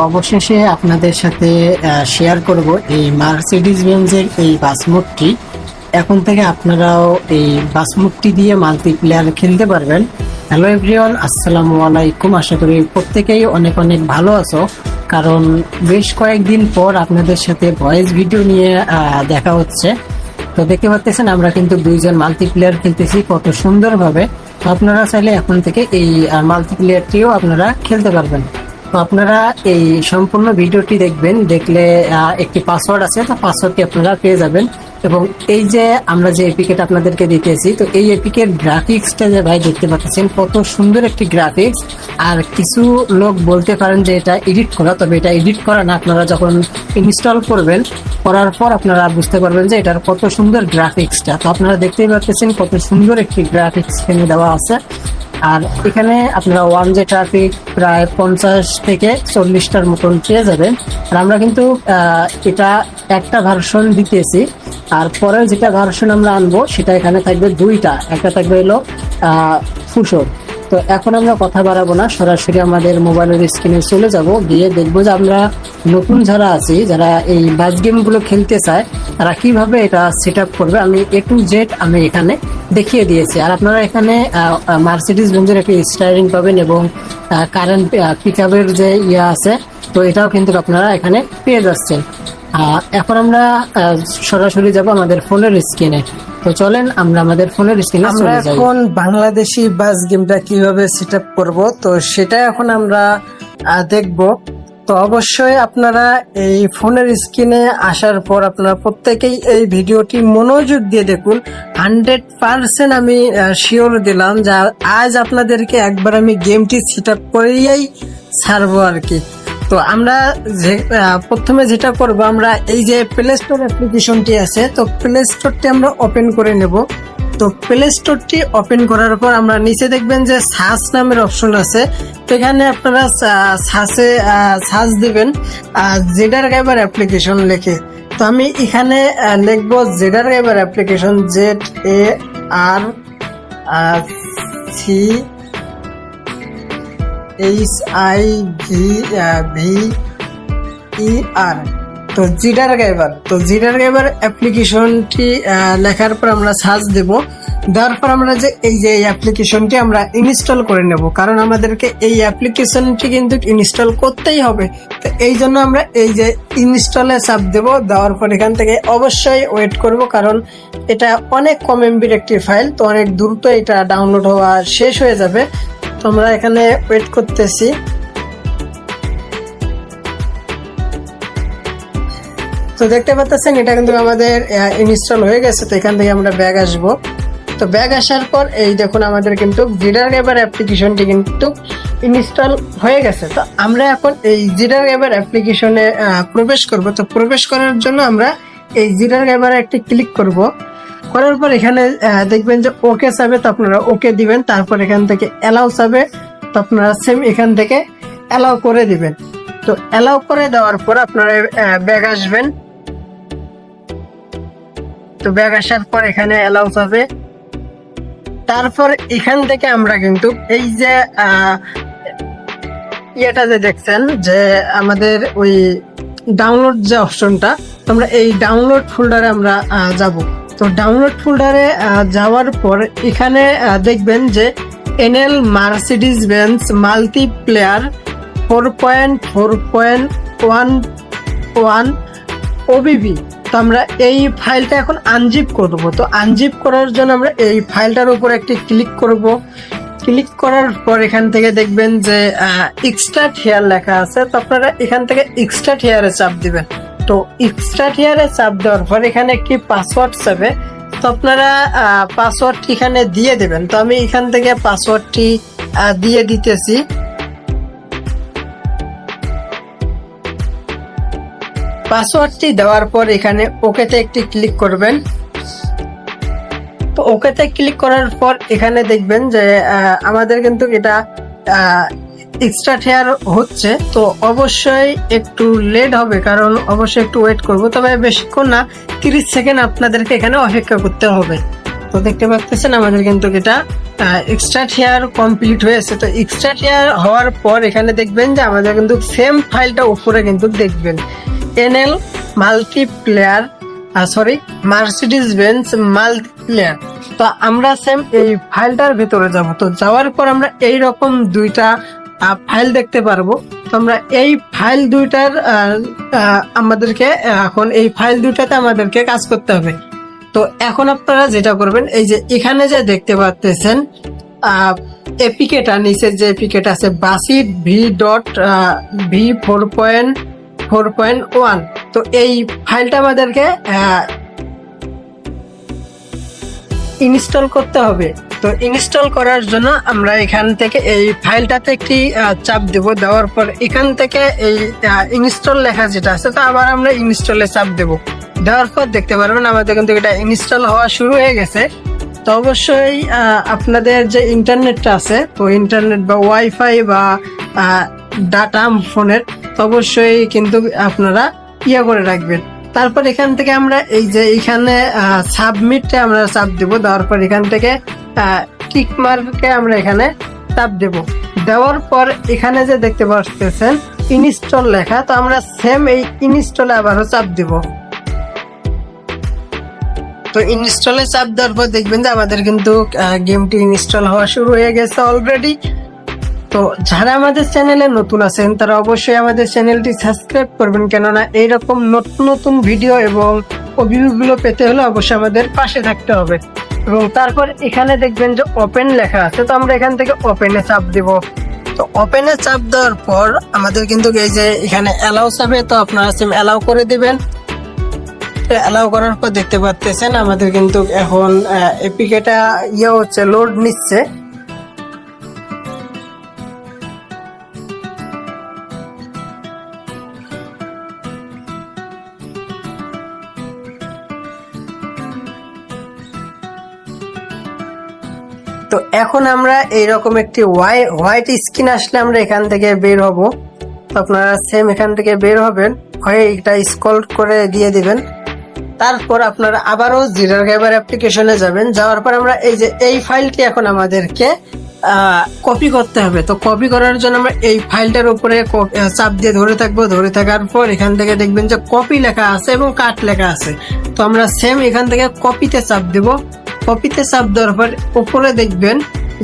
অবশেষে আপনাদের সাথে শেয়ার করব এই মার্সিডিজ বেঞ্জের এই বাস মোডটি। এখন থেকে আপনারাও এই বাস মোডটি দিয়ে মাল্টিপ্লেয়ার খেলতে পারবেন। হ্যালো এভরিওয়ান, আসসালামু আলাইকুম। আশা করি প্রত্যেকেই অনেক অনেক ভালো আছো, কারণ বেশ কয়েকদিন পর আপনাদের সাথে ভয়েস ভিডিও নিয়ে দেখা হচ্ছে। তো দেখতে পাচ্ছেন আমরা কিন্তু দুইজন মাল্টিপ্লেয়ার খেলতেছি কত সুন্দরভাবে। তো আপনারা চাইলে এখন থেকে এই মাল্টিপ্লেয়ারটিও আপনারা খেলতে পারবেন। তো আপনারা এই সম্পূর্ণ ভিডিওটি দেখবেন, দেখলে একটি পাসওয়ার্ড আছে, তো পাসওয়ার্ডটি আপনারা পেয়ে যাবেন। এবং এই যে আমরা যে এপিকেট আপনাদেরকে দিতেছি, তো এই এপিকের গ্রাফিক্সটা যে ভাই দেখতে পাচ্ছেন কত সুন্দর একটি গ্রাফিক্স। আর কিছু লোক বলতে পারেন যে এটা এডিট করা, তবে এটা এডিট করা না। আপনারা যখন ইনস্টল করবেন, করার পর আপনারা বুঝতে পারবেন যে এটার কত সুন্দর গ্রাফিক্সটা। তো আপনারা দেখতেই পাচ্ছেন কত সুন্দর একটি গ্রাফিক্স এখানে দেওয়া আছে। আর এখানে আপনারা ওয়ান যে ট্রাফিক প্রায় 50 থেকে 40টার মতন পেয়ে যাবেন। আর আমরা কিন্তু এটা একটা ভার্সন দিতেছি, আর পরের যেটা ভার্সন আমরা আনবো সেটা এখানে থাকবে দুইটা, একটা থাকবে হলো ফুসো। তো এখন আমরা কথা বাড়াবো না, সরাসরি আমাদের মোবাইলের স্ক্রিনে চলে যাব, গিয়ে দেখবো যে আমরা নতুন যারা আছি, যারা এই বাস গেমগুলো খেলতে চায়, তারা কিভাবে এটা সেট আপ করবে। আমি A to Z আমি এখানে দেখিয়ে দিয়েছি। আর আপনারা এখানে মার্সিডিজ বেঞ্জের একটি স্টাইরিং পাবেন এবং কারেন্ট পিক আপের যে ইয়ে আছে, তো এটাও কিন্তু আপনারা এখানে পেয়ে যাচ্ছেন। এখন আমরা সরাসরি যাব আমাদের ফোনের স্ক্রিনে। তো চলেন আমরা আমাদের ফোনের স্ক্রিনে চলে যাই। এখন বাংলাদেশি বাস গেমটা কিভাবে সেট আপ করবো, তো সেটা এখন আমরা দেখব। তো অবশ্যই আপনারা এই ফোনের স্ক্রিনে আসার পর আপনারা প্রত্যেকেই এই ভিডিওটি মনোযোগ দিয়ে দেখুন। 100% আমি শিওর দিলাম যে আজ আপনাদেরকে একবার আমি গেমটি সেট আপ করেই ছাড়বো আর কি। তো আমরা প্রথমে যেটা করব, আমরা এই যে প্লে স্টোর অ্যাপ্লিকেশনটি আছে, তো প্লে স্টোরটি আমরা ওপেন করে নেব। তো প্লে স্টোরটি ওপেন করার পর আমরা নিচে দেখবেন যে সার্চ নামের অপশন আছে, তো এখানে আপনারা সার্চ দিবেন জেডার গাইবার অ্যাপ্লিকেশন লিখে। তো আমি এখানে লিখবো জেডার গাইবার অ্যাপ্লিকেশন, ZARCHIVVER। তো জিডার গাইবার, তো জিডার গাইবার অ্যাপ্লিকেশনটি লেখার পর আমরা সার্চ দেব। দেওয়ার পর আমরা যে এই অ্যাপ্লিকেশনটি আমরা ইনস্টল করে নেব, কারণ আমাদেরকে এই অ্যাপ্লিকেশনটি কিন্তু ইনস্টল করতেই হবে। তো এই জন্য আমরা এই যে ইনস্টলে চাপ দেব। দেওয়ার পর এখান থেকে অবশ্যই ওয়েট করব, কারণ এটা অনেক কম এমবির একটি ফাইল, তো অনেক দ্রুত এটা ডাউনলোড হওয়া শেষ হয়ে যাবে। তো আমরা এখানে ওয়েট করতেছি। তো দেখতে পাচ্ছেন এটা কিন্তু আমাদের ইনস্টল হয়ে গেছে। তো এখান থেকে আমরা ব্যাগ আসবো। তো ব্যাগ আসার পর এই দেখুন আমাদের কিন্তু জিডার গাইবার অ্যাপ্লিকেশনটি কিন্তু ইনস্টল হয়ে গেছে। তো আমরা এখন এই জিডার গাইবার অ্যাপ্লিকেশনে প্রবেশ করব। তো প্রবেশ করার জন্য আমরা এই জিডার গাইবারে একটি ক্লিক করব। করার পর এখানে দেখবেন যে ওকে চাবে, তো আপনারা ওকে দিবেন। তারপর এখান থেকে অ্যালাউ চাবে, তো আপনারা সেম এখান থেকে অ্যালাউ করে দিবেন। তো অ্যালাউ করে দেওয়ার পর আপনারা ব্যাগ আসবেন। তো ব্যাগ আসার পর এখানে অ্যালাউ চাবে। তারপর এখান থেকে আমরা কিন্তু এই যে ইয়েটা যে দেখছেন যে আমাদের ওই ডাউনলোড যে অপশনটা, আমরা এই ডাউনলোড ফোল্ডারে আমরা যাব। তো ডাউনলোড ফোল্ডারে যাওয়ার পর এখানে দেখবেন যে NL Mercedes Benz multiplayer 4.4.11 OBB। তো আমরা এই ফাইলটা এখন আনজিপ করব। তো আনজিপ করার জন্য আমরা এই ফাইলটার উপর একটি ক্লিক করব। ক্লিক করার পর এখান থেকে দেখবেন যে এক্সট্রাক্ট হিয়ার লেখা আছে, তো আপনারা এখান থেকে এক্সট্রাক্ট হিয়ারে চাপ দিবেন। তো এক্সট্রাক্ট হিয়ারে চাপ দেওয়ার পর এখানে একটি পাসওয়ার্ড চাবে, তো আপনারা পাসওয়ার্ডটি এখানে দিয়ে দেবেন। তো আমি এখান থেকে পাসওয়ার্ডটি দিয়ে দিতেছি। পাসওয়ার্ডটি দেওয়ার পর এখানে ওকেতে একটি ক্লিক করবেন। তো ওকেতে ক্লিক করার পর এখানে দেখবেন যে আমাদের কিন্তু এটা এক্সট্রা হেয়ার হচ্ছে। তো অবশ্যই একটু লেট হবে, কারণ অবশ্যই একটু ওয়েট করব, তবে বেশিক্ষণ না, 30 সেকেন্ড আপনাদেরকে এখানে অপেক্ষা করতে হবে। তো দেখতে পাচ্ছেন আমাদের কিন্তু এটা এক্সট্রা শেয়ার কমপ্লিট হয়েছে। তো এক্সট্রা শেয়ার হওয়ার পর এখানে দেখবেন যে আমাদের কিন্তু সেম ফাইলটা উপরে কিন্তু দেখবেন NL multiplayer Mercedes Benz multiplayer. তো আমরা সেম এই ফাইলটার ভিতরে যাব। তো যাওয়ার পর আমরা এইরকম দুইটা ফাইল দেখতে পারবো। তো আমরা এই ফাইল দুইটার আমাদেরকে এখন এই ফাইল দুইটাতে আমাদেরকে কাজ করতে হবে। তো এখন আপনারা যেটা করবেন, এই যে এখানে যে দেখতে পাচ্ছেন এপিকেটা, নিচের যে এপিকেটা আছে বাসিট v.4.1, তো এই ফাইলটা আমাদেরকে ইনস্টল করতে হবে। তো ইনস্টল করার জন্য আমরা এখান থেকে এই ফাইলটাতে একটি চাপ দেব। দেওয়ার পর এখান থেকে এই ইনস্টল লেখা যেটা আছে, তো আবার আমরা ইনস্টলে চাপ দেব। দেওয়ার পর দেখতে পারবেন আমাদের কিন্তু এটা ইনস্টল হওয়া শুরু হয়ে গেছে। তো অবশ্যই আপনাদের যে ইন্টারনেটটা আছে, তো ইন্টারনেট বা ওয়াইফাই বা ডাটা ফোনের, তো অবশ্যই কিন্তু আপনারা করে রাখবেন। তারপর এখান থেকে আমরা এই যে এখানে সাবমিটে আমরা চাপ দেব। দেওয়ার পর এখান থেকে টিক মার্কে আমরা এখানে চাপ দেব। দেওয়ার পর এখানে যে দেখতে পাচ্ছেন ইনস্টল লেখা, তো আমরা সেম এই ইনস্টলে আবারও চাপ দেব। তো ইনস্টলে চাপ দেওয়ার পর দেখবেন যে আমাদের কিন্তু গেমটি ইনস্টল হওয়া শুরু হয়ে গেছে অলরেডি। তো যারা আমাদের চ্যানেলে নতুন আছেন তারা অবশ্যই আমাদের চ্যানেলটি সাবস্ক্রাইব করবেন, কেননা এইরকম নতুন নতুন ভিডিও এবং ওভিউগুলো পেতে হলে অবশ্যই আমাদের পাশে থাকতে হবে। এবং তারপর এখানে দেখবেন যে ওপেন লেখা আছে, তো আমরা এখান থেকে ওপেনে চাপ দেব। তো ওপেনে চাপ দেওয়ার পর আমাদের কিন্তু এই যে এখানে অ্যালাউ চাবে, তো আপনারা সিম অ্যালাউ করে দিবেন। অ্যালাউ করার পর দেখতে পাচ্ছেন আমাদের কিন্তু এখন এপিকেটা হচ্ছে, লোড নিচ্ছে। তো এখন আমরা এইরকম একটি হোয়াইট স্ক্রিন আসলে আমরা এখান থেকে বের হব। তো আপনারা সেম এখান থেকে বের হবেন, হয়ে এটা স্ক্রল করে দিয়ে দিবেন। তারপর আপনারা আবারও জিরার গ্রাইবার অ্যাপ্লিকেশনে যাবেন। যাওয়ার পর আমরা এই যে এই ফাইলটি এখন আমাদেরকে কপি করতে হবে। তো কপি করার জন্য আমরা এই ফাইলটার উপরে চাপ দিয়ে ধরে থাকবো। ধরে থাকার পর এখান থেকে দেখবেন যে কপি লেখা আছে এবং কাট লেখা আছে। তো আমরা সেম এখান থেকে কপিতে চাপ দেব। কপিতে চাপ দেওয়ার পর উপরে দেখবেন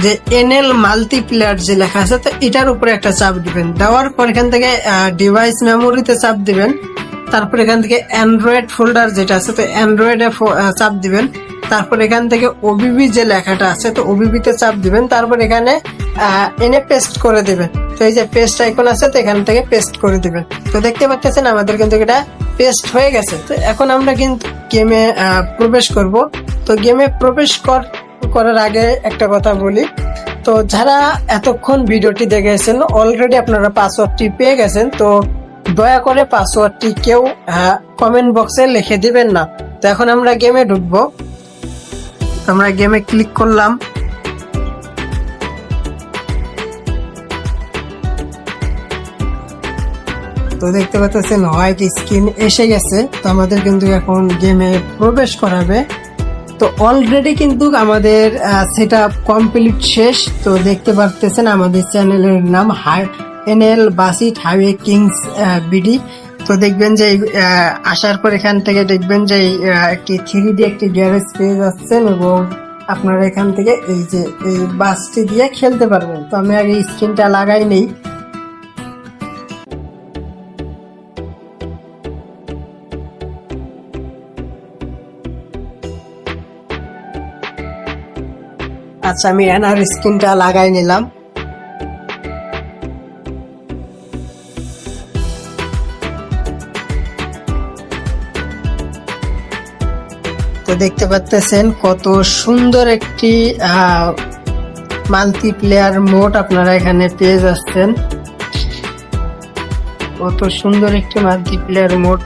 যে এনএল মাল্টিপ্লেয়ার যে লেখা আছে, তো এটার উপরে একটা চাপ দিবেন। দেওয়ার পর এখান থেকে ডিভাইস মেমোরিতে চাপ দিবেন। তারপর এখান থেকে অ্যান্ড্রয়েড ফোল্ডার যেটা আছে, তো অ্যান্ড্রয়েডে চাপ দিবেন। তারপর এখান থেকে ওবিবি যে লেখাটা আছে, তো ওবিবিতে চাপ দিবেন। তারপর এখানে এনে পেস্ট করে দিবেন। তো এই যে পেস্ট আইকন আছে, তো এখান থেকে পেস্ট করে দিবেন। তো দেখতে পাচ্ছেন আমাদের কিন্তু এটা পেস্ট হয়ে গেছে। তো এখন আমরা কিন্তু গেমে প্রবেশ করব। তো গেমে প্রবেশ করার আগে একটা কথা বলি, তো যারা এতক্ষণ ভিডিওটি দেখেছেন অলরেডি আপনারা পাসওয়ার্ডটি পেয়ে গেছেন। তো দয়া করে পাসওয়ার্ডটি কেউ কমেন্ট বক্সে লিখে দিবেন না। তো এখন আমরা গেমে ঢুকবো। আমরা গেমে ক্লিক করলাম। তো দেখতে পাচ্ছেন হোয়াইট স্ক্রিন এসে গেছে। তো আমাদের কিন্তু এখন গেমে প্রবেশ করাবে। তো অলরেডি কিন্তু আমাদের সেটআপ কমপ্লিট শেষ। তো দেখতে পাচ্ছেন আমাদের চ্যানেলের নাম এনএল বাসিট হাইওয়ে কিংস বিডি। তো দেখবেন যে আসার পর এখান থেকে দেখবেন যে একটি 3D একটি গ্যারেজ পেয়ে যাচ্ছেন এবং আপনারা এখান থেকে এই যে এই বাসটি দিয়ে খেলতে পারবেন। তো আমি আগে স্ক্রিনটা লাগাই নেই। আচ্ছা, আমি এনার স্ক্রিনটা লাগাই নিলাম। তো দেখতে পাচ্ছেন কত সুন্দর একটি মাল্টিপ্লেয়ার মোড আপনারা এখানে পেয়ে যাচ্ছেন। কত সুন্দর একটি মাল্টিপ্লেয়ার মোড।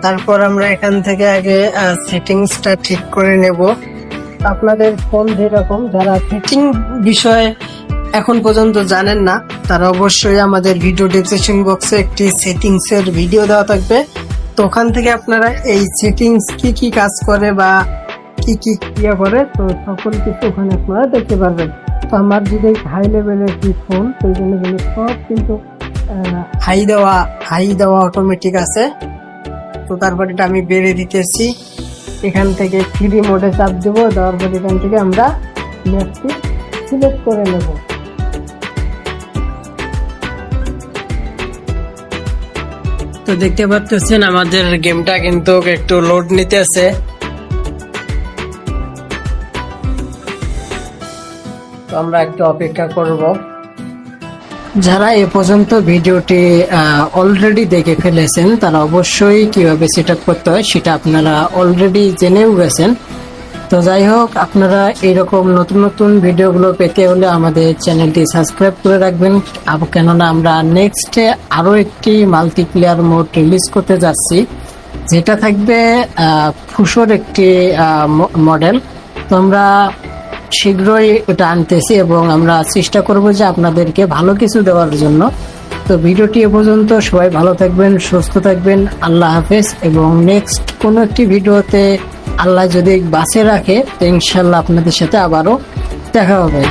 তারপর আমরা এখান থেকে আগে সেটিংসটা ঠিক করে নেব। আপনাদের ফোন যেরকম, যারা সেটিং বিষয়ে এখন পর্যন্ত জানেন না, তারা অবশ্যই আমাদের ভিডিও ডেসক্রিপশন বক্সে একটি সেটিংসের ভিডিও দেওয়া থাকবে। তো ওখান থেকে আপনারা এই সেটিংস কি কি কাজ করে বা কি কি ক্রিয়া করে, তো সকল কিছু ওখানে আপনারা দেখতে পারবেন। তো আমার যদি হাই লেভেলের কি ফোন, সেই জন্য কিন্তু সব কিন্তু হাই দেওয়া অটোমেটিক আছে। তো তারপর এটা আমি বেড়ে দিতেছি, এখান থেকে থ্রি মোডে চাপ দেবো, দেওয়ার পর এখান থেকে আমরা ম্যাপটি সিলেক্ট করে নেব। তো দেখতে পাচ্ছেন আমাদের গেমটা কিন্তু একটু লোড নিতেছে। তো আমরা একটু অপেক্ষা করব। যারা এ পর্যন্ত ভিডিওটি অলরেডি দেখে ফেলেছেন তারা অবশ্যই কিভাবে সেট আপ করতে হয় সেটা আপনারা অলরেডি জেনেও গেছেন। তো যাই হোক, আপনারা এরকম নতুন নতুন ভিডিওগুলো পেতে হলে আমাদের চ্যানেলটি সাবস্ক্রাইব করে রাখবেন, কেননা আমরা নেক্সটে আরও একটি মাল্টিপ্লেয়ার মোড রিলিজ করতে যাচ্ছি, যেটা থাকবে ফুসোর একটি মডেল। তো আমরা শীঘ্রই এটা আনতেছি এবং আমরা চেষ্টা করব যে আপনাদেরকে ভালো কিছু দেওয়ার জন্য। তো ভিডিওটি এ পর্যন্ত, সবাই ভালো থাকবেন, সুস্থ থাকবেন, আল্লাহ হাফেজ। এবং নেক্সট কোনো একটি ভিডিওতে আল্লাহ যদি বাঁচিয়ে রাখে তো ইনশাল্লাহ আপনাদের সাথে আবারও দেখা হবে।